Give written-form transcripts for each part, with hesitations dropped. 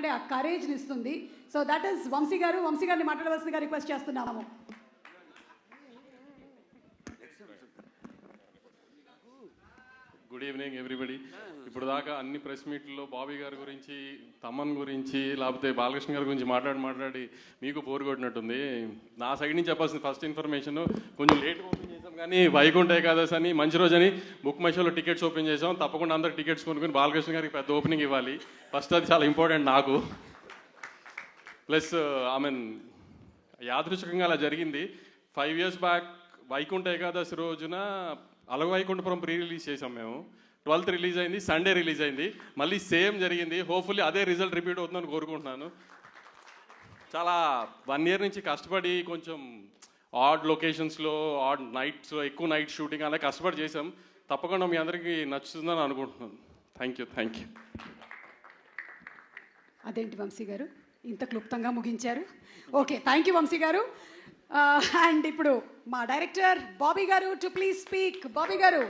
మాట్లాడే ఆ కరేజ్ని ఇస్తుంది. సో దట్ ఈస్ వంశీ గారు. వంశీ గారిని మాట్లాడవలసిందిగా రిక్వెస్ట్ చేస్తున్నాము. Good evening everybody. ఇప్పుడు దాకా అన్ని ప్రెస్ మీట్లో బాబీ గారి గురించి, తమన్ గురించి, లేకపోతే బాలకృష్ణ గారి గురించి మాట్లాడి మీకు బోర్ కొట్టినట్టుంది. నా సైడ్ నుంచి చెప్పాల్సిన ఫస్ట్ ఇన్ఫర్మేషన్, కొంచెం లేట్ ఓపెన్ చేసాం కానీ వైకుంఠ ఏకాదశి అని మంచి రోజు అని బుక్ మై షోలో టికెట్స్ ఓపెన్ చేసాం. తప్పకుండా అందరు టికెట్స్ కొనుక్కొని బాలకృష్ణ గారికి పెద్ద ఓపెనింగ్ ఇవ్వాలి. ఫస్ట్ అది చాలా ఇంపార్టెంట్ నాకు. ప్లస్ యాదృచ్ఛికంగా అలా జరిగింది. 5 years బ్యాక్ వైకుంఠ ఏకాదశి రోజున అలవైకుంఠపురం ప్రీ రిలీజ్ చేసాం మేము. 12th రిలీజ్ అయింది, సండే రిలీజ్ అయింది. మళ్ళీ సేమ్ జరిగింది. హోప్ఫుల్లీ అదే రిజల్ట్ రిపీట్ అవుతుందని కోరుకుంటున్నాను. చాలా 1 year నుంచి కష్టపడి కొంచెం ఆడ్ లొకేషన్స్లో, ఆడ్ నైట్స్లో, ఎక్కువ నైట్ షూటింగ్ అలా కష్టపడి చేసాం. తప్పకుండా మీ అందరికీ నచ్చుతుందని అనుకుంటున్నాను. Thank you. అదేంటి వంశీ గారు ఇంత క్లుప్తంగా ముగించారు? ఓకే, థ్యాంక్ యూ వంశీ గారు. అండ్ ఇప్పుడు మా డైరెక్టర్ బాబీ గారు టు ప్లీజ్ స్పీక్. బాబీ గారు.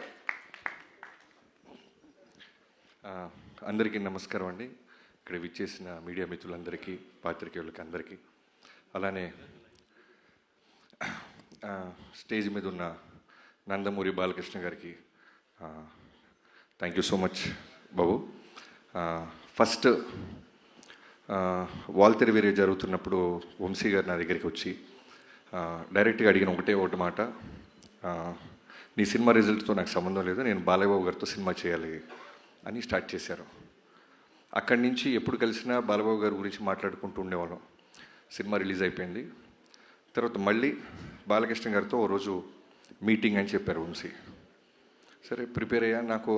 అందరికీ నమస్కారం అండి. ఇక్కడ విచ్చేసిన మీడియా మిత్రులందరికీ, పాత్రికేయులకి అందరికీ, అలానే స్టేజ్ మీద ఉన్న నందమూరి బాలకృష్ణ గారికి థ్యాంక్ యూ సో మచ్ బాబు. ఫస్ట్ వాల్తెరి వేరే జరుగుతున్నప్పుడు వంశీ గారు నా దగ్గరికి వచ్చి డైరెక్ట్గా అడిగిన ఒకటి మాట, నీ సినిమా రిజల్ట్తో నాకు సంబంధం లేదు, నేను బాలయ్య బాబు గారితో సినిమా చేయాలి అని స్టార్ట్ చేశారు. అక్కడి నుంచి ఎప్పుడు కలిసినా బాలబాబు గారి గురించి మాట్లాడుకుంటూ ఉండేవాళ్ళం. సినిమా రిలీజ్ అయిపోయింది. తర్వాత మళ్ళీ బాలకృష్ణ గారితో ఓ రోజు మీటింగ్ అని చెప్పారు వంశీ. సరే ప్రిపేర్ అయ్యా. నాకు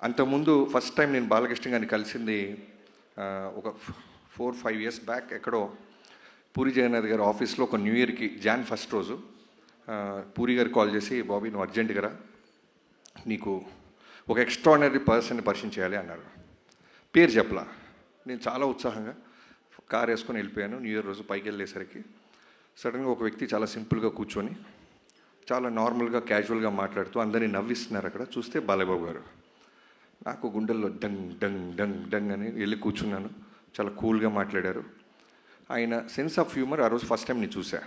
అంతకుముందు ఫస్ట్ టైం నేను బాలకృష్ణ గారిని కలిసింది ఒక 4-5 years బ్యాక్ ఎక్కడో పూరి జగన్నాథ్ గారి ఆఫీస్లో ఒక న్యూ ఇయర్కి Jan 1st రోజు పూరి గారు కాల్ చేసి, బాబీ నువ్వు అర్జెంటుగా రా, నీకు ఒక ఎక్స్ట్రాడినరీ పర్సన్ని పరిచయం చేయాలి అన్నారు. పేరు చెప్పలా. నేను చాలా ఉత్సాహంగా కార్ వేసుకొని వెళ్ళిపోయాను. న్యూ ఇయర్ రోజు పైకి వెళ్ళేసరికి సడన్గా ఒక వ్యక్తి చాలా సింపుల్గా కూర్చొని చాలా నార్మల్గా క్యాజువల్గా మాట్లాడుతూ అందరినీ నవ్విస్తున్నారు. అక్కడ చూస్తే బాలయ్యబాబు గారు. నాకు గుండెల్లో డంగ్ డంగ్ డంగ్ డంగ్ అని వెళ్ళి కూర్చున్నాను. చాలా కూల్గా మాట్లాడారు. ఆయన సెన్స్ ఆఫ్ హ్యూమర్ ఆ రోజు ఫస్ట్ టైం నేను చూసా.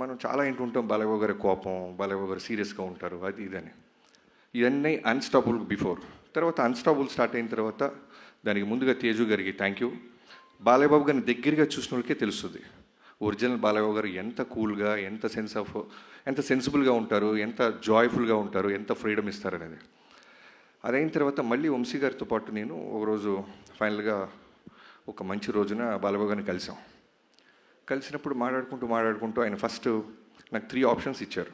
మనం చాలా వింటుంటాం బాలయ్యబాబు గారి కోపం, బాలయ్యబాబు గారు సీరియస్గా ఉంటారు, అది ఇదని. ఇవన్నీ అన్స్టాపుల్ బిఫోర్. తర్వాత అన్స్టాపుల్ స్టార్ట్ అయిన తర్వాత దానికి ముందుగా తేజు గారికి థ్యాంక్ యూ. బాలయ్యబాబు గారిని దగ్గరగా చూసిన వాళ్ళకే తెలుస్తుంది ఒరిజినల్ బాలయ్యబాబు గారు ఎంత కూల్గా, ఎంత సెన్సిబుల్గా ఉంటారు, ఎంత జాయ్ఫుల్గా ఉంటారు, ఎంత ఫ్రీడమ్ ఇస్తారనేది. అదైన తర్వాత మళ్ళీ వంశీ గారితో పాటు నేను ఒకరోజు ఫైనల్గా ఒక మంచి రోజున బాలయ్యబాబు గారిని కలిసినప్పుడు మాట్లాడుకుంటూ ఆయన ఫస్ట్ నాకు 3 options ఇచ్చారు.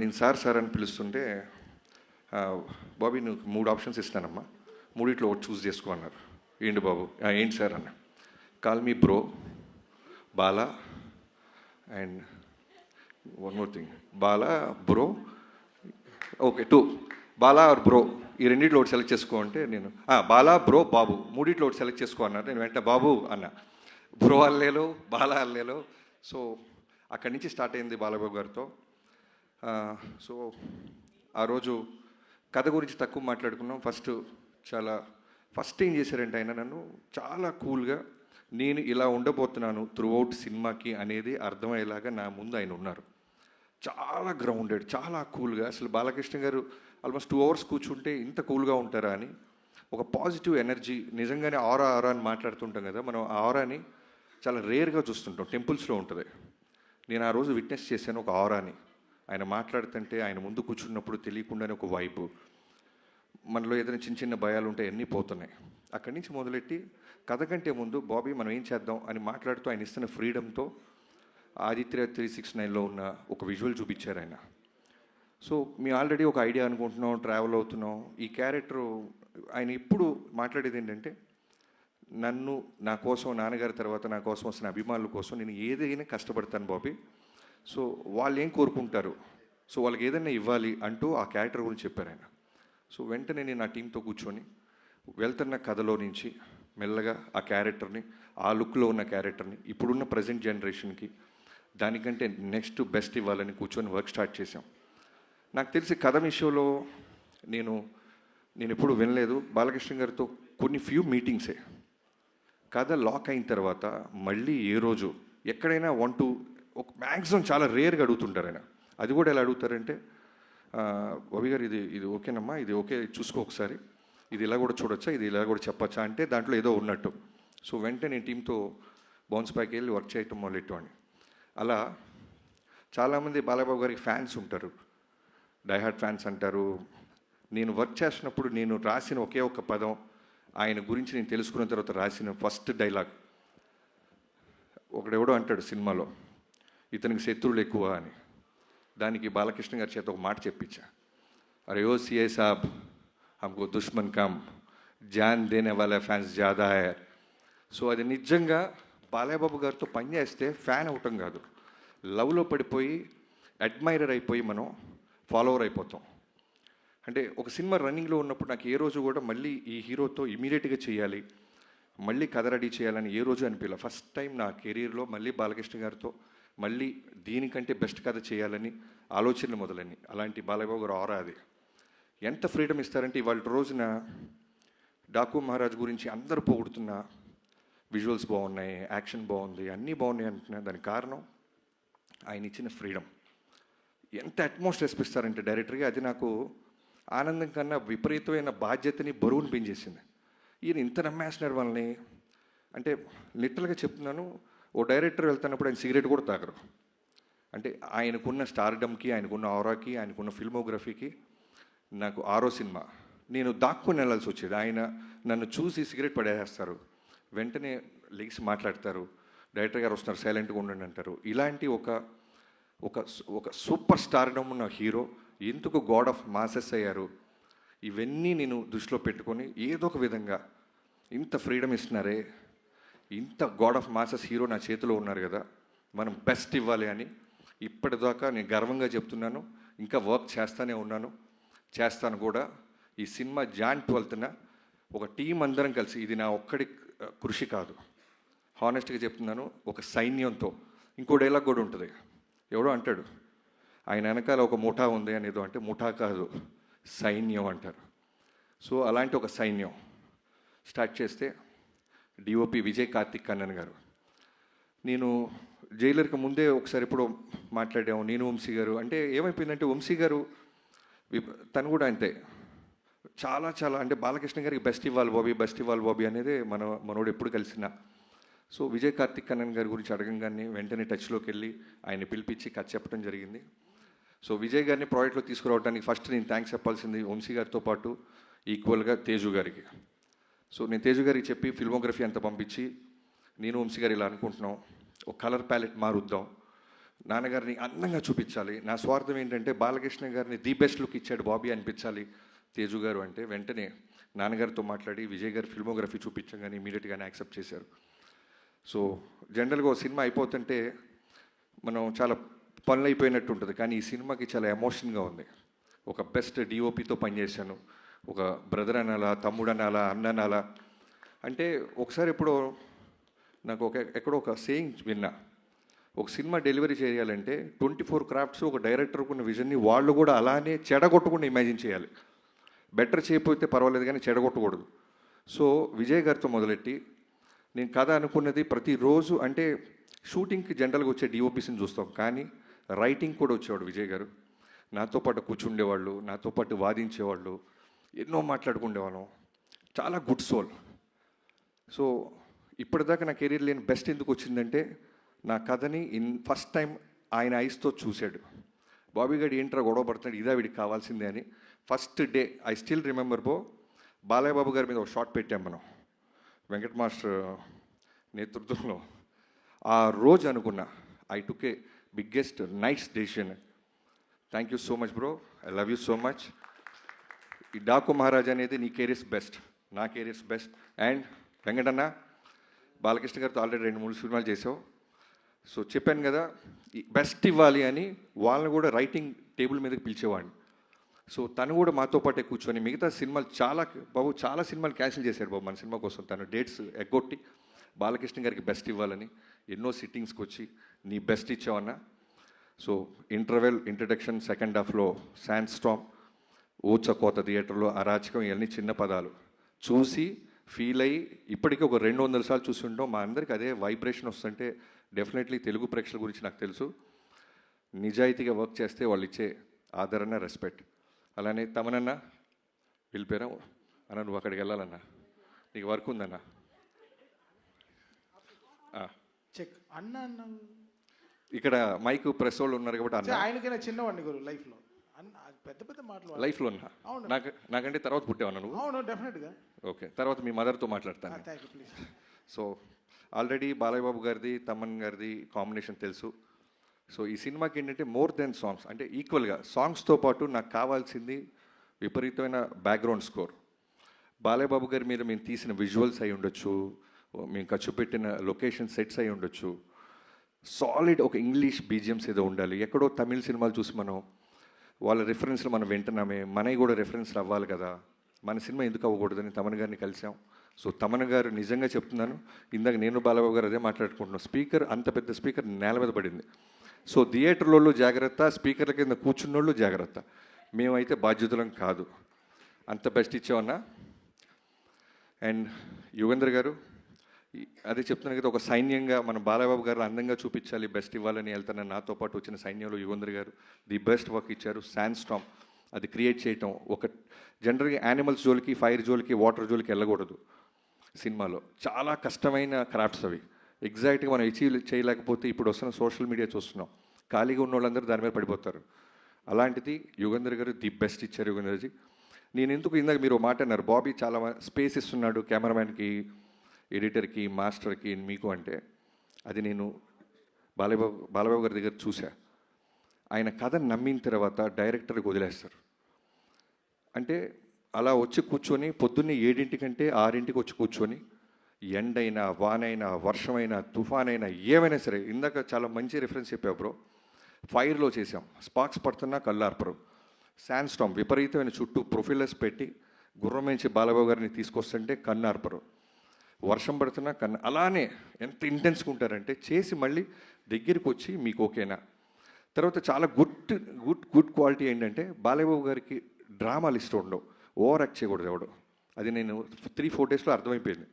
నేను సార్ అని పిలుస్తుంటే, బాబీ నువ్వు 3 options ఇస్తానమ్మా, 3 ఒకటి చూస్ చేసుకో అన్నారు. ఏంటి బాబు? ఏంటి సార్ అన్న. Call me bro, Bala and one more thing, Bala bro, okay 2, Bala or bro, ఈ 2 ఒకటి సెలెక్ట్ చేసుకో అంటే నేను బాలా బ్రో బాబు 3 ఒకటి సెలెక్ట్ చేసుకో అన్నారు. నేను వెంటనే బాబు అన్న. బ్రో అల్లేలో, బాలా అల్లేలో. సో అక్కడి నుంచి స్టార్ట్ అయింది బాలబాబు గారితో. సో ఆ రోజు కథ గురించి తక్కువ మాట్లాడుకున్నాం. ఫస్ట్ ఏం చేశారంటే ఆయన నన్ను చాలా కూల్గా, నేను ఇలా ఉండబోతున్నాను త్రూఅవుట్ సినిమాకి అనేది అర్థమయ్యేలాగా నా ముందు ఆయన ఉన్నారు. చాలా గ్రౌండెడ్, చాలా కూల్గా. అసలు బాలకృష్ణ గారు ఆల్మోస్ట్ 2 hours కూర్చుంటే ఇంత కూల్గా ఉంటారా అని ఒక పాజిటివ్ ఎనర్జీ. నిజంగానే ఆరా అని మాట్లాడుతుంటాం కదా, మనం ఆ ఆరాని చాలా రేర్గా చూస్తుంటాం, టెంపుల్స్లో ఉంటుంది. నేను ఆ రోజు విట్నెస్ చేశాను ఒక ఆరాని. ఆయన మాట్లాడుతుంటే, ఆయన ముందు కూర్చున్నప్పుడు తెలియకుండానే ఒక వైబు. మనలో ఏదైనా చిన్న భయాలు ఉంటాయి, అన్నీ పోతున్నాయి. అక్కడి నుంచి మొదలెట్టి కథ కంటే ముందు బాబీ మనం ఏం చేద్దాం అని మాట్లాడుతూ ఆయన ఇస్తున్న ఫ్రీడమ్తో ఆదిత్య 369లో ఉన్న ఒక విజువల్ చూపించారు ఆయన. సో మేము ఆల్రెడీ ఒక ఐడియా అనుకుంటున్నాం, ట్రావెల్ అవుతున్నాం. ఈ క్యారెక్టరు ఆయన ఇప్పుడు మాట్లాడేది ఏంటంటే, నా కోసం, నాన్నగారి తర్వాత నా కోసం వస్తున్న అభిమానుల కోసం నేను ఏదైనా కష్టపడతాను బాబీ. సో వాళ్ళు ఏం కోరుకుంటారు, సో వాళ్ళకి ఏదైనా ఇవ్వాలి అంటూ ఆ క్యారెక్టర్ గురించి చెప్పారు ఆయన. సో వెంటనే నేను నా టీంతో కూర్చొని వెళ్తున్న కథలో నుంచి మెల్లగా ఆ క్యారెక్టర్ని, ఆ లుక్లో ఉన్న క్యారెక్టర్ని ఇప్పుడున్న ప్రజెంట్ జనరేషన్కి దానికంటే నెక్స్ట్ బెస్ట్ ఇవ్వాలని కూర్చొని వర్క్ స్టార్ట్ చేసాం. నాకు తెలిసి కథ విషయంలో నేను ఎప్పుడు వినలేదు. బాలకృష్ణ గారితో కొన్ని ఫ్యూ మీటింగ్సే. కథ లాక్ అయిన తర్వాత మళ్ళీ ఏ రోజు ఎక్కడైనా ఒక మ్యాక్సిమం చాలా రేర్గా అడుగుతుంటారు ఆయన. అది కూడా ఎలా అడుగుతారంటే, బాబీ గారు ఇది ఇది ఓకేనమ్మా, ఇది ఓకే చూసుకో ఒకసారి, ఇది ఇలా కూడా చూడొచ్చా, ఇది ఇలా కూడా చెప్పచ్చా అంటే దాంట్లో ఏదో ఉన్నట్టు. సో వెంటనే నేను టీంతో బౌన్స్ బ్యాక్ వెళ్ళి వర్క్ చేయటం మొదలెట్టేవాడిని. అలా చాలామంది బాలబాబు గారికి ఫ్యాన్స్ ఉంటారు, డైహార్డ్ ఫ్యాన్స్ అంటారు. నేను వర్క్ చేసినప్పుడు నేను రాసిన ఒకే ఒక పదం, ఆయన గురించి నేను తెలుసుకున్న తర్వాత రాసిన ఫస్ట్ డైలాగ్, ఒకడెవడో అంటాడు సినిమాలో, ఇతనికి శత్రువులు ఎక్కువ అని. దానికి బాలకృష్ణ గారి చేత ఒక మాట చెప్పించా, అరే ఓ సిఐ సాబ్ హమ్కో దుష్మన్ కమ్ జాన్ దేనే వాళ్ళ ఫ్యాన్స్ జాదా హై. సో అది నిజంగా బాలయ్యబాబు గారితో పనిచేస్తే ఫ్యాన్ అవటం కాదు, లవ్లో పడిపోయి అడ్మైరర్ అయిపోయి మనం ఫాలోవర్ అయిపోతాం. అంటే ఒక సినిమా రన్నింగ్లో ఉన్నప్పుడు నాకు ఏ రోజు కూడా మళ్ళీ ఈ హీరోతో ఇమీడియట్గా చేయాలి, మళ్ళీ కథ రెడీ చేయాలని ఏ రోజు అనిపించలే. ఫస్ట్ టైం నా కెరీర్లో మళ్ళీ బాలకృష్ణ గారితో మళ్ళీ దీనికంటే బెస్ట్ కథ చేయాలని ఆలోచనలు మొదలని. అలాంటి బాలయ్యబాబు గారు ఆరా అది. ఎంత ఫ్రీడమ్ ఇస్తారంటే ఇవాళ రోజున డాకు మహారాజ్ గురించి అందరూ పొగుడుతున్నా, విజువల్స్ బాగున్నాయి, యాక్షన్ బాగుంది, అన్నీ బాగున్నాయి అంటున్నా. దానికి కారణం ఆయన ఇచ్చిన ఫ్రీడమ్. ఎంత అట్మాస్ఫియర్ ఇస్తారంటే డైరెక్టర్గా, అది నాకు ఆనందం కన్నా విపరీతమైన బాధ్యతని బరువుని పెంచేసింది. ఈయన ఇంత నమ్మేస్తున్నారు వాళ్ళని. అంటే లిటరల్గా చెప్తున్నాను, ఓ డైరెక్టర్ వెళ్తున్నప్పుడు ఆయన సిగరెట్ కూడా తాగరు. అంటే ఆయనకున్న స్టార్డమ్కి, ఆయనకున్న ఆరాకి, ఆయనకున్న ఫిల్మోగ్రఫీకి. నాకు 6వ సినిమా నేను దాక్కుని వెళ్ళాల్సి వచ్చేది. ఆయన నన్ను చూసి సిగరెట్ పడేస్తారు, వెంటనే లెగ్స్ మాట్లాడతారు, డైరెక్టర్ గారు వస్తున్నారు సైలెంట్గా ఉండండి అంటారు. ఇలాంటి ఒక ఒక ఒక సూపర్ స్టార్డమ్ ఉన్న హీరో ఎందుకు గాడ్ ఆఫ్ మాసెస్ అయ్యారు, ఇవన్నీ నేను దృష్టిలో పెట్టుకొని ఏదో ఒక విధంగా ఇంత ఫ్రీడమ్ ఇస్తున్నారే, ఇంత గాడ్ ఆఫ్ మాసెస్ హీరో నా చేతిలో ఉన్నారు కదా, మనం బెస్ట్ ఇవ్వాలి అని ఇప్పటిదాకా నేను గర్వంగా చెప్తున్నాను. ఇంకా వర్క్ చేస్తూనే ఉన్నాను, చేస్తాను కూడా. ఈ సినిమా జాన్ 12న ఒక టీం అందరం కలిసి, ఇది నా ఒక్కడి కృషి కాదు, హానెస్ట్గా చెప్తున్నాను, ఒక సైన్యంతో. ఇంకో డైలాగ్ కూడా ఉంటుంది, ఎవడో అంటాడు ఆయన వెనకాల ఒక ముఠా ఉంది అనేదో, అంటే ముఠా కాదు సైన్యం అంటారు. సో అలాంటి ఒక సైన్యం స్టార్ట్ చేస్తే డిఓపి విజయ్ కార్తిక్ కన్నన్ గారు. నేను జైలర్కి ముందే ఒకసారి ఎప్పుడో మాట్లాడాము, నేను వంశీ గారు. అంటే ఏమైపోయిందంటే వంశీ గారు తను కూడా అంతే, చాలా చాలా అంటే బాలకృష్ణ గారికి బెస్ట్ ఇవ్వాలి బాబీ, బెస్ట్ ఇవ్వాలి బాబీ అనేది మనోడు ఎప్పుడు కలిసినా. సో విజయ్ కార్తిక్ కన్నన్ గారి గురించి అడగంగానే వెంటనే టచ్లోకి వెళ్ళి ఆయన పిలిపించి కథ చెప్పడం జరిగింది. సో విజయ్ గారిని ప్రాజెక్ట్లో తీసుకురావడానికి ఫస్ట్ నేను థ్యాంక్స్ చెప్పాల్సింది వంశీ గారితో పాటు ఈక్వల్గా తేజు గారికి. సో నేను తేజు గారికి చెప్పి ఫిల్మోగ్రఫీ అంతా పంపించి, నేను వంశీ గారు ఇలా అనుకుంటున్నాం, ఒక కలర్ ప్యాలెట్ మారుద్దాం, నాన్నగారిని అందంగా చూపించాలి. నా స్వార్థం ఏంటంటే బాలకృష్ణ గారిని ది బెస్ట్ లుక్ ఇచ్చాడు బాబీ అనిపించాలి తేజు గారు అంటే. వెంటనే నాన్నగారితో మాట్లాడి విజయ్ గారి ఫిల్మోగ్రఫీ చూపించగానే ఇమీడియట్గానే యాక్సెప్ట్ చేశారు. సో జనరల్గా ఒక సినిమా అయిపోతుంటే మనం చాలా పనులు అయిపోయినట్టు ఉంటుంది, కానీ ఈ సినిమాకి చాలా ఎమోషన్గా ఉంది. ఒక బెస్ట్ డిఓపితో పనిచేశాను, ఒక బ్రదర్ అనాలా, తమ్ముడు అనాలా, అన్న అనాలా. అంటే ఒకసారి ఎప్పుడో నాకు ఎక్కడో ఒక సేయింగ్ విన్నా, ఒక సినిమా డెలివరీ చేయాలంటే 24 క్రాఫ్ట్స్ ఒక డైరెక్టర్కు ఉన్న విజన్ని వాళ్ళు కూడా అలానే చెడగొట్టకుండా ఇమాజిన్ చేయాలి. బెటర్ చేయకపోతే పర్వాలేదు కానీ చెడగొట్టకూడదు. సో విజయ్ గారితో మొదలెట్టి నేను కథ అనుకున్నది ప్రతిరోజు, అంటే షూటింగ్కి జనరల్గా వచ్చే డిఓపిస్ని చూస్తాం, కానీ రైటింగ్ కూడా వచ్చేవాడు విజయ్ గారు. నాతో పాటు కూర్చుండేవాళ్ళు, నాతో పాటు వాదించేవాళ్ళు, ఎన్నో మాట్లాడుకుండేవాళ్ళం. చాలా గుడ్ సోల్. సో ఇప్పటిదాకా నా కెరీర్ లేని బెస్ట్ ఎందుకు వచ్చిందంటే, నా కథని ఫస్ట్ టైం ఆయన ఐస్తో చూశాడు. బాబీ గారు ఏంట్రా గొడవ పడుతున్నాడు, ఇదా వీడికి కావాల్సిందే అని. First day I still remember Balayya Babu గారి మీద ఒక షాట్ పెట్టాం మనం వెంకట్ మాస్టర్ నేతృత్వంలో. ఆ రోజు అనుకున్నా I took a biggest nice decision. Thank you so much bro, I love you so much. ఈ డాకు మహారాజ్ అనేది నీ కెరీర్స్ బెస్ట్, నా careers best. And Venkatanna, Balakrishna గారితో ఆల్రెడీ 2-3 సినిమాలు చేసావు. సో చెప్పాను కదా బెస్ట్ ఇవ్వాలి అని, వాళ్ళని కూడా రైటింగ్ టేబుల్ మీదకి పిలిచేవాడిని. సో తను కూడా మాతో పాటే కూర్చొని మిగతా సినిమాలు చాలా సినిమాలు క్యాన్సిల్ చేశాడు బాబు మన సినిమా కోసం. తను డేట్స్ ఎగ్గొట్టి బాలకృష్ణ గారికి బెస్ట్ ఇవ్వాలని ఎన్నో సిట్టింగ్స్కి వచ్చి నీ బెస్ట్ ఇచ్చావన్నా. సో ఇంటర్వెల్, ఇంట్రడక్షన్, సెకండ్ హాఫ్లో శాండ్ స్టామ్, ఊచకోత థియేటర్లో అరాచకం, ఇవన్నీ చిన్న పదాలు చూసి ఫీల్ అయ్యి ఇప్పటికీ ఒక 200 సార్లు చూస్తుంటాం. మా అందరికి అదే వైబ్రేషన్ వస్తుంటే డెఫినెట్లీ తెలుగు ప్రేక్షకుల గురించి నాకు తెలుసు. నిజాయితీగా వర్క్ చేస్తే వాళ్ళు ఇచ్చే ఆదరణ, రెస్పెక్ట్. అలానే తమనన్న వెళ్ళిపోయారా అన్న, నువ్వు అక్కడికి వెళ్ళాలన్నా, నీకు వర్క్ ఉందన్నా. చెక్ అన్న అన్న ఇక్కడ మైక్ ప్రెస్ వాళ్ళు ఉన్నారు కాబట్టి అన్న ఆయనకైనా చిన్నవాడిని గురు లైఫ్లో అన్న పెద్ద పెద్ద మాటలు లైఫ్లో ఉన్నా. అవును. నాకంటే తర్వాత పుట్టేవన్నా నువ్వు? అవును, డెఫినెట్గా. ఓకే, తర్వాత మీ మదర్తో మాట్లాడతాను. Thank you, please. So already Balayya Babu గారిది, తమన్ గారిది కాంబినేషన్ తెలుసు. సో ఈ సినిమాకి ఏంటంటే మోర్ దెన్ సాంగ్స్, అంటే ఈక్వల్గా సాంగ్స్తో పాటు నాకు కావాల్సింది విపరీతమైన బ్యాక్గ్రౌండ్ స్కోర్. బాలయ్య బాబు గారి మీద మేము తీసిన విజువల్స్ అయి ఉండొచ్చు, మేము ఖర్చు పెట్టిన లొకేషన్ సెట్స్ అయి ఉండొచ్చు, సాలిడ్ ఒక ఇంగ్లీష్ బీజిఎమ్స్ ఏదో ఉండాలి. ఎక్కడో తమిళ సినిమాలు చూసి మనం వాళ్ళ రిఫరెన్స్లు మనం వింటున్నామే, మనవి కూడా రిఫరెన్స్లు అవ్వాలి కదా, మన సినిమా ఎందుకు అవ్వకూడదని తమన్ గారిని కలిసాం. సో తమన్ గారు నిజంగా చెప్తున్నాను, ఇందాక నేను బాలబాబు గారు అదే మాట్లాడుకుంటున్నాం, స్పీకర్ అంత పెద్ద స్పీకర్ నేల మీద పడింది. సో థియేటర్లో జాగ్రత్త, స్పీకర్ల కింద కూర్చున్నోళ్ళు జాగ్రత్త, మేమైతే బాధ్యతలం కాదు. అంత బెస్ట్ ఇచ్చామన్నా. అండ్ యుగేంద్ర గారు అదే చెప్తున్నాను కదా, ఒక సైన్యంగా మన బాలబాబు గారు అందంగా చూపించాలి, బెస్ట్ ఇవ్వాలని వెళ్తాను. నాతో పాటు వచ్చిన సైన్యంలో యుగేంద్ర గారు ది బెస్ట్ వర్క్ ఇచ్చారు. శాండ్ స్టామ్ అది క్రియేట్ చేయటం, ఒక జనరల్గా యానిమల్స్ జోలికి, ఫైర్ జోలికి, వాటర్ జోలికి వెళ్ళకూడదు సినిమాలో. చాలా కష్టమైన క్రాఫ్ట్స్ అవి, ఎగ్జాక్ట్గా మనం అచీవ్ చేయలేకపోతే ఇప్పుడు వస్తున్న సోషల్ మీడియా చూస్తున్నాం, ఖాళీగా ఉన్న వాళ్ళందరూ దాని మీద పడిపోతారు. అలాంటిది యుగేంద్ర గారు ది బెస్ట్ ఇచ్చారు. యుగేంద్రజీ, నేను ఎందుకు ఇందాక మీరు మాట అన్నారు, బాబీ చాలా స్పేస్ ఇస్తున్నాడు కెమెరామ్యాన్కి, ఎడిటర్కి, మాస్టర్కి, మీకు అంటే, అది నేను బాలబాబు గారి దగ్గర చూసా. ఆయన కథను నమ్మిన తర్వాత డైరెక్టర్కి వదిలేస్తారు. అంటే అలా వచ్చి కూర్చొని పొద్దున్నే 7 6 వచ్చి కూర్చొని, ఎండైనా, వానైనా, వర్షమైనా, తుఫానైనా, ఏమైనా సరే, ఇందాక చాలా మంచి రిఫరెన్స్ చెప్పావు బ్రో, ఫైర్లో చేసాం, స్పార్క్స్ పడుతున్నా కళ్ళార్పరు, శాండ్ స్టామ్ విపరీతమైన చుట్టూ ప్రొఫైలర్స్ పెట్టి గుర్రం నుంచి బాలబాబు గారిని తీసుకొస్తుంటే కన్నార్పరు, వర్షం పడుతున్నా కన్ను, అలానే ఎంత ఇంటెన్స్గా ఉంటారంటే చేసి మళ్ళీ దగ్గరికి వచ్చి మీకు ఓకేనా. తర్వాత చాలా గుడ్ క్వాలిటీ ఏంటంటే బాలయ్యబాబు గారికి డ్రామాలు ఇష్టం ఉండవు, ఓవర్ యాక్ట్ చేయకూడదు ఎవడు. అది నేను 3-4 డేస్లో అర్థమైపోయింది.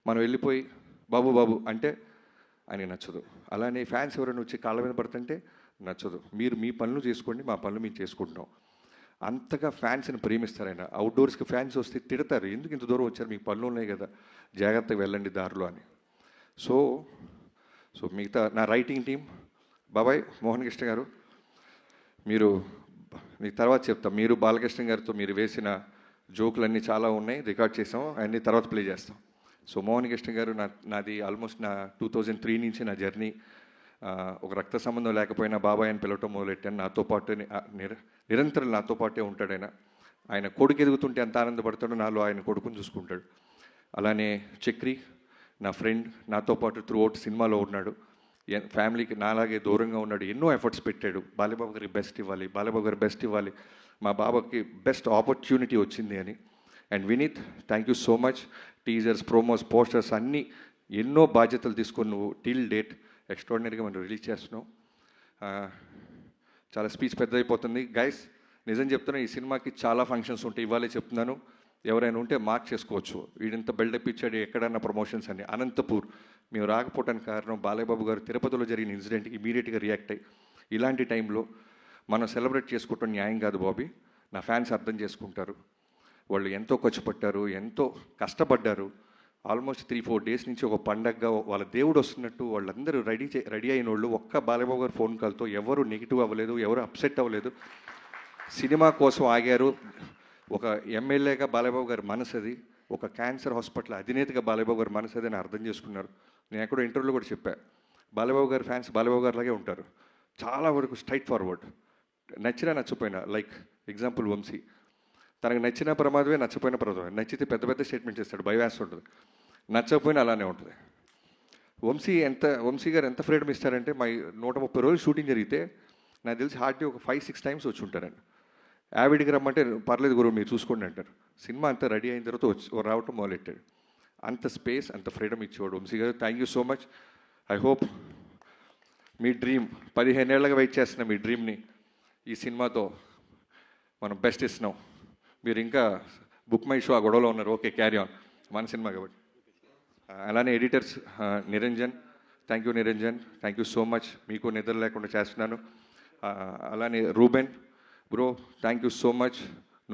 మనం వెళ్ళిపోయి బాబు బాబు అంటే ఆయనకి నచ్చదు. అలానే ఫ్యాన్స్ ఎవరైనా వచ్చి కాళ్ళ మీద పడుతుంటే నచ్చదు. మీరు మీ పనులు చేసుకోండి, మా పనులు మేము చేసుకుంటున్నాం. అంతగా ఫ్యాన్స్ని ప్రేమిస్తారు ఆయన. అవుట్డోర్స్కి ఫ్యాన్స్ వస్తే తిడతారు, ఎందుకు ఇంత దూరం వచ్చారు, మీకు పనులు ఉన్నాయి కదా, జాగ్రత్తగా వెళ్ళండి దారిలో అని. సో మిగతా నా రైటింగ్ టీం, బాబాయ్ మోహన్ కృష్ణ గారు, మీరు మీకు తర్వాత చెప్తాం, మీరు బాలకృష్ణ గారితో మీరు వేసిన జోకులన్నీ చాలా ఉన్నాయి, రికార్డ్ చేసాం, అన్నీ తర్వాత ప్లే చేస్తాం. సో మోహన్ కృష్ణ గారు నాది ఆల్మోస్ట్ నా 2003 నుంచి నా జర్నీ, ఒక రక్త సంబంధం లేకపోయినా బాబాయ్ అని పిలవటం మొదలెట్టాను. నాతో పాటు నిరంతరం నాతో పాటే ఉంటాడు ఆయన. ఆయన కొడుకు ఎదుగుతుంటే ఎంత ఆనందపడతాడో నాలో ఆయన కొడుకుని చూసుకుంటాడు. అలానే చక్రి నా ఫ్రెండ్, నాతో పాటు త్రూ అవుట్ సినిమాలో ఉన్నాడు, ఫ్యామిలీకి నాలాగే దూరంగా ఉన్నాడు, ఎన్నో ఎఫర్ట్స్ పెట్టాడు. బాలబాబు గారికి బెస్ట్ ఇవ్వాలి, బాలబాబు గారు బెస్ట్ ఇవ్వాలి, మా బాబాకి బెస్ట్ ఆపర్చునిటీ వచ్చింది అని. And Vineeth, thank you so much. Teasers, promos, posters అన్నీ ఎన్నో బాధ్యతలు తీసుకొని నువ్వు టిల్ డేట్ ఎక్స్ట్రాడినరీగా మనం రిలీజ్ చేస్తున్నాం. చాలా స్పీచ్ పెద్దదైపోతుంది గైస్, నిజం చెప్తున్నా, ఈ సినిమాకి చాలా ఫంక్షన్స్ ఉంటాయి. ఇవాళే చెప్తున్నాను, ఎవరైనా ఉంటే మార్క్ చేసుకోవచ్చు, వీడింత బిల్డప్ ఇచ్చాడు ఎక్కడన్నా ప్రమోషన్స్ అని. అనంతపూర్ మేము రాకపోవడానికి కారణం బాలయ్యబాబు గారు తిరుపతిలో జరిగిన ఇన్సిడెంట్కి ఇమీడియట్గా రియాక్ట్ అయ్యి, ఇలాంటి టైంలో మనం సెలబ్రేట్ చేసుకోవటం న్యాయం కాదు బాబీ, నా ఫ్యాన్స్ అర్థం చేసుకుంటారు, వాళ్ళు ఎంతో ఖర్చు పట్టారు, ఎంతో కష్టపడ్డారు. ఆల్మోస్ట్ 3-4 డేస్ నుంచి ఒక పండగగా వాళ్ళ దేవుడు వస్తున్నట్టు వాళ్ళందరూ రెడీ అయిన వాళ్ళు, ఒక్క బాలయ్యబాబు గారు ఫోన్ కాల్తో ఎవరు నెగిటివ్ అవ్వలేదు, ఎవరు అప్సెట్ అవ్వలేదు, సినిమా కోసం ఆగారు. ఒక ఎమ్మెల్యేగా బాలయ్యబాబు గారి మనసు అది, ఒక క్యాన్సర్ హాస్పిటల్ అధినేతగా బాలయ్యబాబు గారి మనసు అది అని అర్థం చేసుకున్నారు. నేను ఎక్కడో ఇంటర్వ్యూలో కూడా చెప్పాను, బాలయ్యబాబు గారి ఫ్యాన్స్ బాలయ్యబాబు గారిలాగే ఉంటారు, చాలా వరకు స్ట్రైట్ ఫార్వర్డ్, నచ్చినా నచ్చపోయినా. లైక్ ఎగ్జాంపుల్ వంశీ, తనకు నచ్చిన ప్రమాదమే, నచ్చపోయిన ప్రమాదమే. నచ్చితే పెద్ద పెద్ద స్టేట్మెంట్ చేస్తాడు, భయవేస్తూ ఉంటుంది, నచ్చకపోయినా అలానే ఉంటుంది. వంశీ గారు ఎంత ఫ్రీడమ్ ఇస్తారంటే, మా 130 రోజులు షూటింగ్ జరిగితే నాకు తెలిసి హార్డ్లీ ఒక 5-6 టైమ్స్ వచ్చి ఉంటారండి. యావిడికి రమ్మంటే పర్లేదు గురువు మీరు చూసుకోండి అంటారు. సినిమా అంతా రెడీ అయిన తర్వాత రావటం మొదలెట్టాడు. అంత స్పేస్, అంత ఫ్రీడమ్ ఇచ్చేవాడు వంశీ గారు. Thank you so much. I hope మీ డ్రీమ్ 15 ఏళ్ళగా వెయిట్ చేస్తున్న మీ డ్రీమ్ని ఈ సినిమాతో మనం బెస్ట్ ఇస్తున్నాం. మీరు ఇంకా బుక్ మై షో ఆ గొడవలో ఉన్నారు, ఓకే క్యారీ ఆన్. మన సినిమా కాబట్టి. అలానే editors Niranjan, thank you Niranjan, thank you so much. మీకు నిద్ర లేకుండా చేస్తున్నాను. అలానే Reuben bro, thank you so much.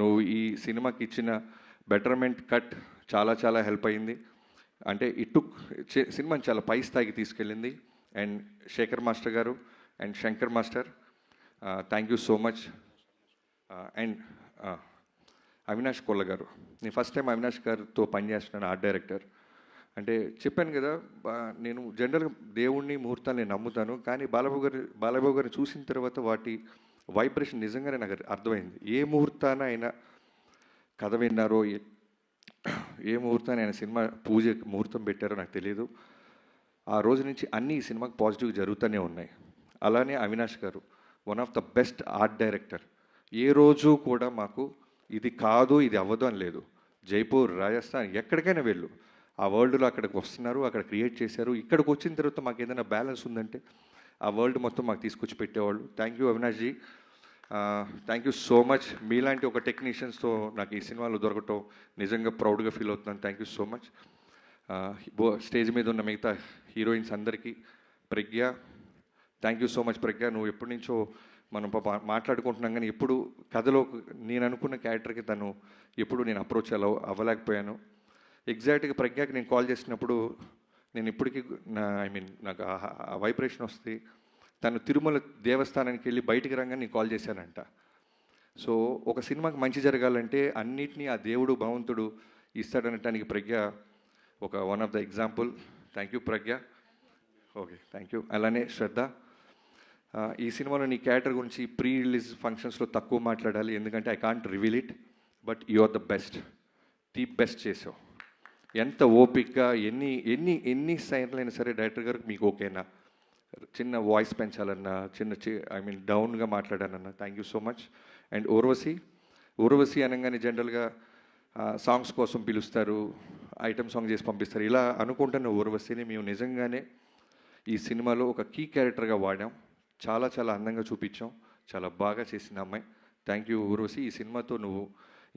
నువ్వు ఈ సినిమాకి ఇచ్చిన బెటర్మెంట్ కట్ చాలా చాలా హెల్ప్ అయింది. అంటే ఇటు సినిమాని చాలా పై స్థాయికి తీసుకెళ్ళింది. అండ్ శేఖర్ మాస్టర్ గారు and Shankar master, thank you so much. And Avinash Kolla గారు, నేను ఫస్ట్ టైం అవినాష్ గారితో పనిచేస్తున్నాను, ఆర్ట్ డైరెక్టర్. అంటే చెప్పాను కదా, నేను జనరల్గా దేవుణ్ణి ముహూర్తాన్ని నమ్ముతాను, కానీ బాలబాబు గారిని చూసిన తర్వాత వాటి వైబ్రేషన్ నిజంగానే నాకు అర్థమైంది. ఏ ముహూర్తాన అయినా కథ విన్నారో, ఏ ముహూర్తాన్ని ఆయన సినిమా పూజ ముహూర్తం పెట్టారో నాకు తెలియదు. ఆ రోజు నుంచి అన్నీ ఈ సినిమాకి పాజిటివ్ జరుగుతూనే ఉన్నాయి. అలానే అవినాష్ గారు one of the best art director. ఏ రోజు కూడా మాకు ఇది కాదు, ఇది అవ్వదు అని లేదు. జైపూర్, రాజస్థాన్, ఎక్కడికైనా వెళ్ళు, ఆ వరల్డ్లో అక్కడికి వస్తున్నారు, అక్కడ క్రియేట్ చేశారు. ఇక్కడికి వచ్చిన తర్వాత మాకు ఏదైనా బ్యాలెన్స్ ఉందంటే ఆ వరల్డ్ మొత్తం మాకు తీసుకొచ్చి పెట్టేవాళ్ళు. Thank you Avinash ji, thank you so much. మీలాంటి ఒక టెక్నీషియన్స్తో నాకు ఈ సినిమాలో దొరకటం నిజంగా ప్రౌడ్గా ఫీల్ అవుతున్నాను. Thank you so much. Stage మీద ఉన్న మిగతా హీరోయిన్స్ అందరికీ, ప్రజ్ఞ, థ్యాంక్ యూ సో మచ్ ప్రజ్ఞ. నువ్వు ఎప్పటి నుంచో మనం మాట్లాడుకుంటున్నాం, కానీ ఎప్పుడు కథలో నేను అనుకున్న క్యారెక్టర్కి తను ఎప్పుడు నేను అప్రోచ్ అవ్వలేకపోయాను. ఎగ్జాక్ట్గా ప్రజ్ఞకి నేను కాల్ చేసినప్పుడు నేను ఇప్పటికీ నాకు ఆ వైబ్రేషన్ వస్తుంది. తను తిరుమల దేవస్థానానికి వెళ్ళి బయటికి రాగానే నేను కాల్ చేశానంట. సో ఒక సినిమాకి మంచి జరగాలంటే అన్నిటినీ ఆ దేవుడు భగవంతుడు ఇస్తాడనటానికి ప్రజ్ఞ ఒక one of the example. Thank you Pragna. Okay, thank you. అలానే శ్రద్ధ, ఈ సినిమాలో నీ క్యారెక్టర్ గురించి ప్రీ రిలీజ్ ఫంక్షన్స్లో తక్కువ మాట్లాడాలి, ఎందుకంటే I can't reveal it, but you are the best, the best చేసావు. ఎంత ఓపిక్గా ఎన్ని సైన్లైనా సరే డైరెక్టర్ గారికి మీకు ఓకేనా, చిన్న వాయిస్ పెంచాలన్నా, డౌన్గా మాట్లాడానన్నా, thank you so much. And Urvashi అనగానే జనరల్గా సాంగ్స్ కోసం పిలుస్తారు, ఐటమ్ సాంగ్ చేసి పంపిస్తారు. ఇలా అనుకుంటున్న ఊర్వశిని మేము నిజంగానే ఈ సినిమాలో ఒక కీ క్యారెక్టర్గా వాడాం. చాలా చాలా అందంగా చూపించాం, చాలా బాగా చేసిన అమ్మాయి. Thank you Urvashi. ఈ సినిమాతో నువ్వు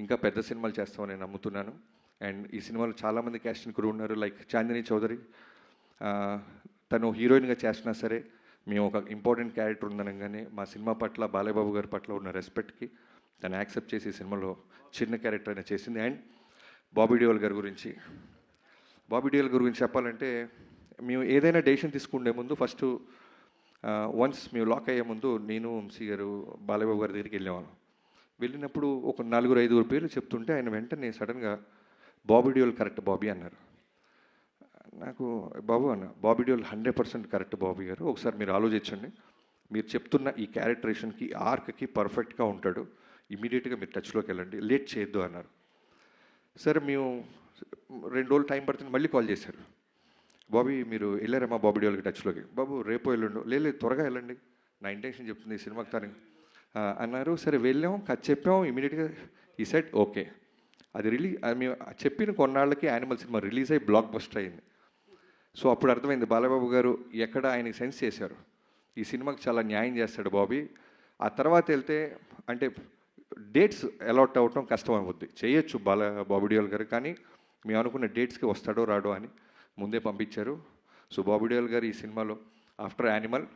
ఇంకా పెద్ద సినిమాలు చేస్తావని నేను నమ్ముతున్నాను. అండ్ ఈ సినిమాలో చాలామంది క్యాస్టింగ్ క్రూ ఉన్నారు, లైక్ చాందిని చౌదరి, తను హీరోయిన్గా చేసినా సరే మేము ఒక ఇంపార్టెంట్ క్యారెక్టర్ ఉందనగానే మా సినిమా పట్ల, బాలయ్యబాబు గారి పట్ల ఉన్న రెస్పెక్ట్కి తను యాక్సెప్ట్ చేసి ఈ సినిమాలో చిన్న క్యారెక్టర్ అయినా చేసింది. అండ్ బాబీ డియోల్ గారి గురించి చెప్పాలంటే, మేము ఏదైనా డెసిషన్ తీసుకునే ముందు ఫస్ట్ వన్స్ మేము లాక్ అయ్యే ముందు నేను, వంశీ గారు, బాలయ్యబాబు గారి దగ్గరికి వెళ్ళినప్పుడు ఒక 4-5 పేర్లు చెప్తుంటే ఆయన వెంటనే సడన్గా బాబీ డియోల్ కరెక్ట్ బాబీ అన్నారు. నాకు బాబు అన్న, బాబీ డియోల్ 100% కరెక్ట్ బాబీ గారు, ఒకసారి మీరు ఆలోచించండి, మీరు చెప్తున్న ఈ క్యారెక్టరేషన్కి, ఆర్క్కి పర్ఫెక్ట్గా ఉంటాడు, ఇమీడియట్గా మీరు టచ్లోకి వెళ్ళండి, లేట్ చేయొద్దు అన్నారు. సరే మేము 2 రోజులు టైం పడుతుంది, మళ్ళీ కాల్ చేశారు. బాబీ మీరు వెళ్ళారమ్మా బాబీ డియోల్కి టచ్లోకి? బాబు రేపు వెళ్ళండు. లేదు త్వరగా వెళ్ళండి, నా ఇంటెన్షన్ చెప్తుంది ఈ సినిమాకి తను అన్నారు. సరే వెళ్ళాం, కథ చెప్పాం, ఇమీడియట్గా ఈ సెట్ ఓకే. అది మేము చెప్పిన కొన్నాళ్ళకి యానిమల్ సినిమా రిలీజ్ అయ్యి బ్లాక్ బస్టర్ అయింది. సో అప్పుడు అర్థమైంది బాలయ్యబాబు గారు ఎక్కడ ఆయనకి సెన్స్ చేశారు, ఈ సినిమాకి చాలా న్యాయం చేస్తాడు బాబీ. ఆ తర్వాత వెళ్తే అంటే డేట్స్ అలాట్ అవ్వటం కష్టం అవుద్ది, చేయొచ్చు బాబీ డియోల్ గారు, కానీ మేము అనుకున్న డేట్స్కి వస్తాడో రాడో అని ముందే పంపించారు. సో బాబీ డియోల్ గారు ఈ సినిమాలో ఆఫ్టర్ యానిమల్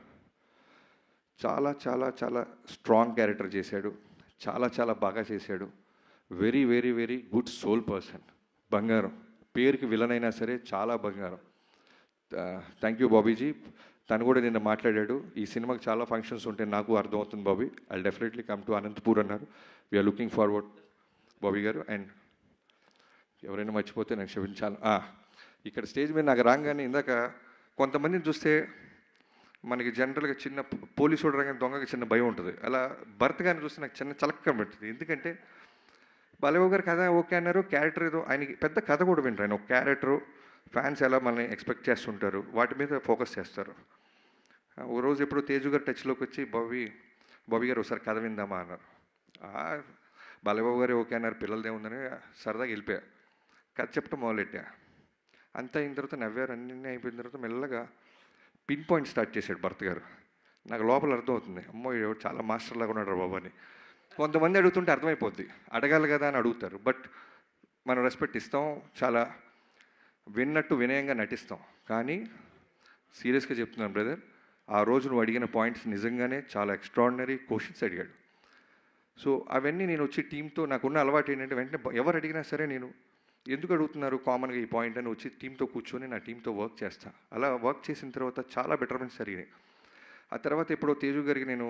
చాలా చాలా చాలా స్ట్రాంగ్ క్యారెక్టర్ చేశాడు, చాలా చాలా బాగా చేశాడు. Very very very good soul person, బంగారం. పేరుకి విలన్ అయినా సరే చాలా బంగారం. థ్యాంక్ యూ బాబీజీ. తను కూడా నిన్న మాట్లాడాడు, ఈ సినిమాకి చాలా ఫంక్షన్స్ ఉంటే నాకు అర్థమవుతుంది Bobby, I definitely come to Anantapur అన్నారు. వీఆర్ లుకింగ్ ఫార్వర్డ్ బాబీ గారు. అండ్ ఎవరైనా మర్చిపోతే నాకు క్షమించాలి. ఇక్కడ స్టేజ్ మీద నాకు రాగానే ఇందాక కొంతమందిని చూస్తే మనకి జనరల్గా చిన్న పోలీసు రాగానే దొంగకి చిన్న భయం ఉంటుంది, అలా భర్త గారిని చూస్తే నాకు చిన్న చలక్కం పెట్టింది. ఎందుకంటే బాలయ్యబాబు గారు కథ ఓకే అన్నారు, క్యారెక్టర్ ఏదో ఆయనకి పెద్ద కథ కూడా వింటారు. ఆయన ఒక క్యారెక్టరు, ఫ్యాన్స్ ఎలా మనల్ని ఎక్స్పెక్ట్ చేస్తుంటారు, వాటి మీద ఫోకస్ చేస్తారు. ఓ రోజు ఎప్పుడు తేజు గారు టచ్లోకి వచ్చి బాబీ గారు ఒకసారి కథ విందామా అన్నారు. బాలయ్యబాబు గారు ఓకే అన్నారు, పిల్లలదే ఉందని సరదాగా వెళ్ళిపోయా. కథ చెప్పడం మొదలెట్టా. అంతా అయిన తర్వాత నవ్వారు, అన్నీ అయిపోయిన తర్వాత మెల్లగా పిన్ పాయింట్ స్టార్ట్ చేశాడు భర్త గారు. నాకు లోపల అర్థమవుతుంది, అమ్మో ఎవరు చాలా మాస్టర్ లాగా ఉన్నాడు బాబు అని. కొంతమంది అడుగుతుంటే అర్థమైపోద్ది, అడగాలి కదా అని అడుగుతారు, బట్ మనం రెస్పెక్ట్ ఇస్తాం. చాలా విన్నట్టు వినయంగా నటిస్తాం. కానీ సీరియస్గా చెప్తున్నాను బ్రదర్, ఆ రోజు నువ్వు అడిగిన పాయింట్స్ నిజంగానే చాలా ఎక్స్ట్రాడినరీ క్వశ్చన్స్ అడిగాడు. సో అవన్నీ నేను వచ్చి టీంతో నాకున్న అలవాటు ఏంటంటే వెంటనే ఎవరు అడిగినా సరే నేను ఎందుకు అడుగుతున్నారు కామన్గా ఈ పాయింట్ అని వచ్చి టీంతో కూర్చొని నా టీంతో వర్క్ చేస్తాను. అలా వర్క్ చేసిన తర్వాత చాలా బెటర్మెంట్స్ జరిగినాయి. ఆ తర్వాత ఎప్పుడో తేజు గారికి నేను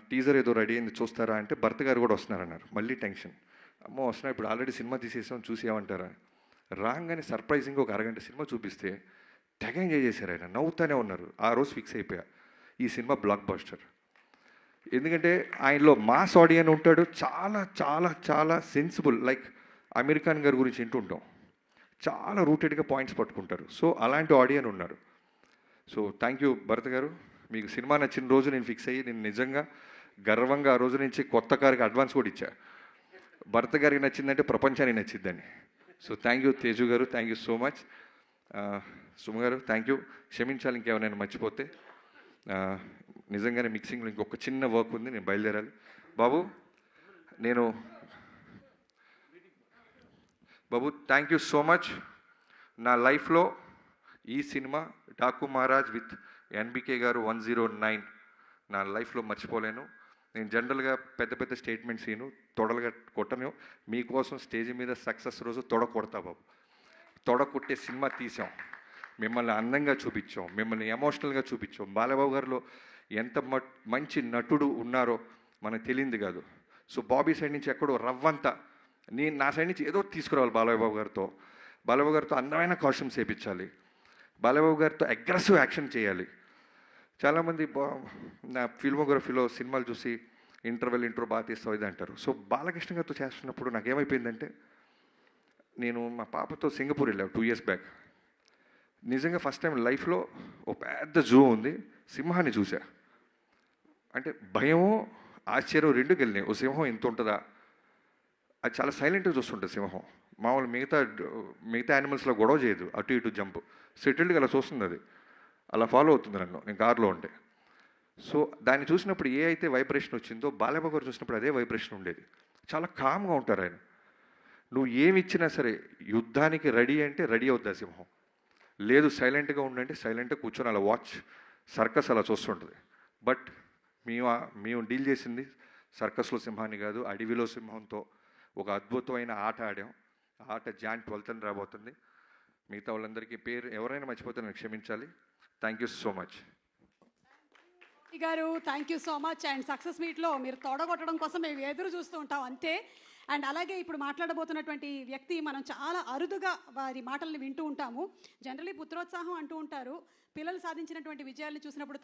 టీజర్ ఏదో రెడీ అయింది చూస్తారా అంటే భర్త గారు కూడా వస్తున్నారన్నారు. మళ్ళీ టెన్షన్, అమ్మో వస్తున్నా ఇప్పుడు ఆల్రెడీ సినిమా తీసేసాం చూసి ఏమంటారా. రాగానే సర్ప్రైజింగ్గా ఒక అరగంట సినిమా చూపిస్తే తెగ ఎంజాయ్ చేశారు. ఆయన నవ్వుతూనే ఉన్నారు. ఆ రోజు ఫిక్స్ అయిపోయా ఈ సినిమా బ్లాక్ బస్టర్. ఎందుకంటే ఆయనలో మాస్ ఆడియన్ ఉంటాడు, చాలా చాలా చాలా సెన్సిబుల్, లైక్ అమీర్ ఖాన్ గారి గురించి వింటుంటాం, చాలా రూటెడ్గా పాయింట్స్ పట్టుకుంటారు. సో అలాంటి ఆడియన్ ఉన్నారు. సో థ్యాంక్ యూ భరత్ గారు. మీకు సినిమా నచ్చిన రోజు నేను ఫిక్స్ అయ్యి నేను నిజంగా గర్వంగా ఆ రోజు నుంచి కొత్త కారుకి అడ్వాన్స్ కూడా ఇచ్చా. భరత్ గారికి నచ్చిందంటే ప్రపంచానికి నచ్చిందని. సో థ్యాంక్ యూ తేజు గారు, thank you so much. Suma గారు థ్యాంక్ యూ, క్షమించాలి ఇంకేమైనా మర్చిపోతే. నిజంగానే మిక్సింగ్లో ఇంకొక చిన్న వర్క్ ఉంది, నేను బయలుదేరాలి. బాబు థ్యాంక్ యూ సో మచ్. నా లైఫ్లో ఈ cinema Daaku Maharaj with NBK గారు 109 నా లైఫ్లో మర్చిపోలేను. నేను జనరల్గా పెద్ద పెద్ద స్టేట్మెంట్స్ ఈను, తొడలుగా కొట్టను. మీకోసం స్టేజ్ మీద సక్సెస్ రోజు తొడ కొడతా బాబు. తొడ కొట్టే సినిమా తీసాం, మిమ్మల్ని అందంగా చూపించాం, మిమ్మల్ని ఎమోషనల్గా చూపించాం. బాలబాబు గారిలో ఎంత మంచి నటుడు ఉన్నారో మనకు తెలియంది కాదు. సో బాబీ సైడ్ నుంచి ఎక్కడో రవ్వంతా నా సైడ్ నుంచి ఏదో తీసుకురావాలి. బాలబాబు గారితో అందమైన కాస్ట్యూమ్స్ వేయించాలి, బాలబాబు గారితో అగ్రెసివ్ యాక్షన్ చేయాలి. చాలామంది నా ఫిల్మోగ్రఫీలో సినిమాలు చూసి ఇంట్రో బాగా తీస్తావు ఇది అంటారు. సో బాలకృష్ణ గారితో చేస్తున్నప్పుడు నాకేమైపోయిందంటే, నేను మా పాపతో సింగపూర్ వెళ్ళాను 2 years బ్యాక్. నిజంగా ఫస్ట్ టైం లైఫ్లో ఓ పెద్ద జూ ఉంది, సింహాన్ని చూసా. అంటే భయము ఆశ్చర్యం రెండు కలిగినాయి. ఓ సింహం ఇంత ఉంటుందా, అది చాలా సైలెంట్గా చూస్తుంటుంది సింహం. మామూలు మిగతా యానిమల్స్లో గొడవ చేయదు, అటు ఇటు జంప్, సెటిల్డ్గా అలా చూస్తుంది. అది అలా ఫాలో అవుతుంది నన్ను, నేను కార్లో ఉంటే. సో దాన్ని చూసినప్పుడు ఏ అయితే వైబ్రేషన్ వచ్చిందో బాలయ్య గారు చూసినప్పుడు అదే వైబ్రేషన్ ఉండేది. చాలా కామ్గా ఉంటారు ఆయన. నువ్వు ఏమి ఇచ్చినా సరే యుద్ధానికి రెడీ అంటే రెడీ అవుద్ది ఆ సింహం. లేదు సైలెంట్గా ఉండంటే సైలెంట్గా కూర్చొని అలా వాచ్ సర్కస్ అలా చూస్తుంటుంది. బట్ మేము డీల్ చేసింది సర్కస్లో సింహాన్ని కాదు, అడవిలో సింహంతో ఒక అద్భుతమైన ఆట ఆడాం. ఆ ఆట Jan 12th రాబోతుంది. మిగతా వాళ్ళందరికీ పేరు ఎవరైనా మర్చిపోతే నాకు క్షమించాలి. థ్యాంక్ యూ సో మచ్ గారు. Thank you so much. And success మీట్లో మీరు తోడగొట్టడం కోసం మేము ఎదురు చూస్తూ ఉంటాం అంతే. అండ్ అలాగే ఇప్పుడు మాట్లాడబోతున్నటువంటి వ్యక్తి మనం చాలా అరుదుగా వారి మాటల్ని వింటూ ఉంటాము. జనరలీ పుత్రోత్సాహం అంటూ ఉంటారు. పిల్లలు సాధించినటువంటి విజయాలను చూసినప్పుడు